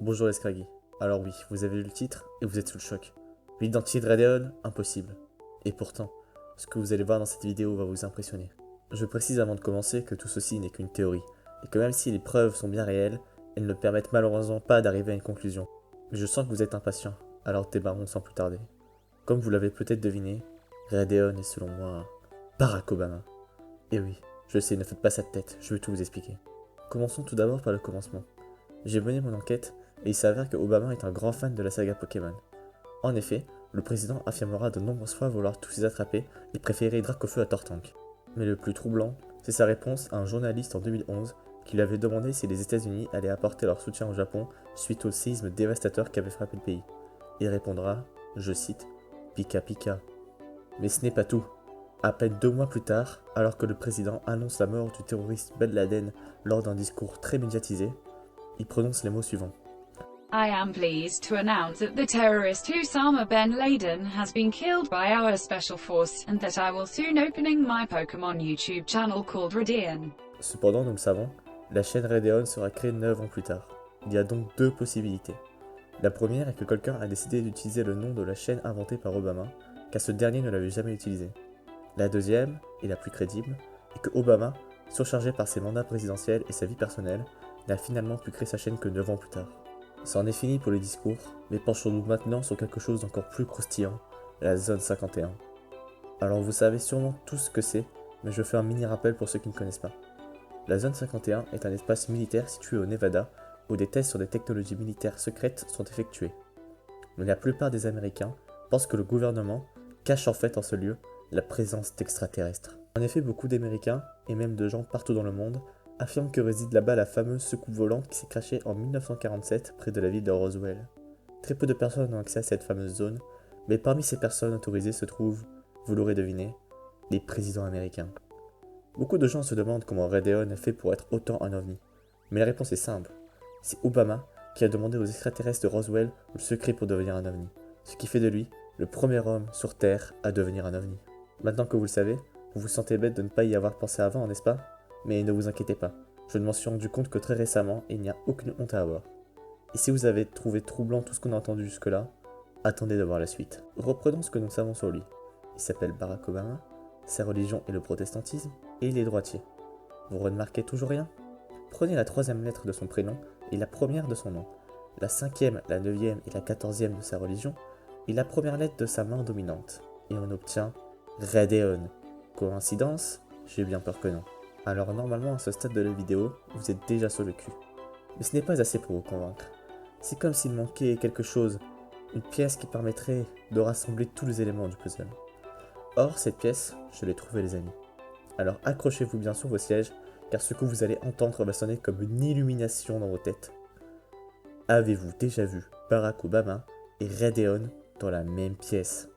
Bonjour les Scraggy. Alors oui, vous avez lu le titre et vous êtes sous le choc. L'identité de Radeon, impossible. Et pourtant, ce que vous allez voir dans cette vidéo va vous impressionner. Je précise avant de commencer que tout ceci n'est qu'une théorie, et que même si les preuves sont bien réelles, elles ne permettent malheureusement pas d'arriver à une conclusion. Mais je sens que vous êtes impatient, alors démarrons sans plus tarder. Comme vous l'avez peut-être deviné, Radeon est selon moi Barack Obama. Et oui, je sais, ne faites pas ça de tête, je vais tout vous expliquer. Commençons tout d'abord par le commencement. J'ai mené mon enquête et il s'avère que Obama est un grand fan de la saga Pokémon. En effet, le président affirmera de nombreuses fois vouloir tous les attraper et préférer Dracofeu à Tortank. Mais le plus troublant, c'est sa réponse à un journaliste en 2011 qui lui avait demandé si les États-Unis allaient apporter leur soutien au Japon suite au séisme dévastateur qui avait frappé le pays. Il répondra, je cite, Pika Pika. Mais ce n'est pas tout. À peine 2 mois plus tard, alors que le président annonce la mort du terroriste Ben Laden lors d'un discours très médiatisé, il prononce les mots suivants. I am pleased to announce that the terrorist Osama bin Laden has been killed by our special force, and that I will soon opening my Pokémon YouTube channel called Radeon. Cependant, nous le savons, la chaîne Radeon sera créée 9 ans plus tard. Il y a donc deux possibilités. La première est que quelqu'un a décidé d'utiliser le nom de la chaîne inventée par Obama, car ce dernier ne l'avait jamais utilisé. La deuxième, et la plus crédible, est que Obama, surchargé par ses mandats présidentiels et sa vie personnelle, n'a finalement pu créer sa chaîne que 9 ans plus tard. C'en est fini pour les discours, mais penchons-nous maintenant sur quelque chose d'encore plus croustillant, la zone 51. Alors vous savez sûrement tout ce que c'est, mais je fais un mini rappel pour ceux qui ne connaissent pas. La zone 51 est un espace militaire situé au Nevada, où des tests sur des technologies militaires secrètes sont effectués. Mais la plupart des Américains pensent que le gouvernement cache en fait en ce lieu la présence d'extraterrestres. En effet, beaucoup d'Américains, et même de gens partout dans le monde, affirment que réside là-bas la fameuse soucoupe volante qui s'est crashée en 1947 près de la ville de Roswell. Très peu de personnes ont accès à cette fameuse zone, mais parmi ces personnes autorisées se trouvent, vous l'aurez deviné, les présidents américains. Beaucoup de gens se demandent comment Radeon a fait pour être autant un ovni. Mais la réponse est simple. C'est Obama qui a demandé aux extraterrestres de Roswell le secret pour devenir un ovni, ce qui fait de lui le premier homme sur Terre à devenir un ovni. Maintenant que vous le savez, vous vous sentez bête de ne pas y avoir pensé avant, n'est-ce pas? Mais ne vous inquiétez pas, je ne m'en suis rendu compte que très récemment et il n'y a aucune honte à avoir. Et si vous avez trouvé troublant tout ce qu'on a entendu jusque-là, attendez de voir la suite. Reprenons ce que nous savons sur lui. Il s'appelle Barack Obama, sa religion est le protestantisme et il est droitier. Vous remarquez toujours rien? Prenez la troisième lettre de son prénom et la première de son nom, la cinquième, la neuvième et la 14e de sa religion et la première lettre de sa main dominante. Et on obtient Radeon. Coïncidence? J'ai bien peur que non. Alors normalement à ce stade de la vidéo, vous êtes déjà sur le cul. Mais ce n'est pas assez pour vous convaincre. C'est comme s'il manquait quelque chose, une pièce qui permettrait de rassembler tous les éléments du puzzle. Or, cette pièce, je l'ai trouvée les amis. Alors accrochez-vous bien sur vos sièges, car ce que vous allez entendre va sonner comme une illumination dans vos têtes. Avez-vous déjà vu Barack Obama et Radeon dans la même pièce?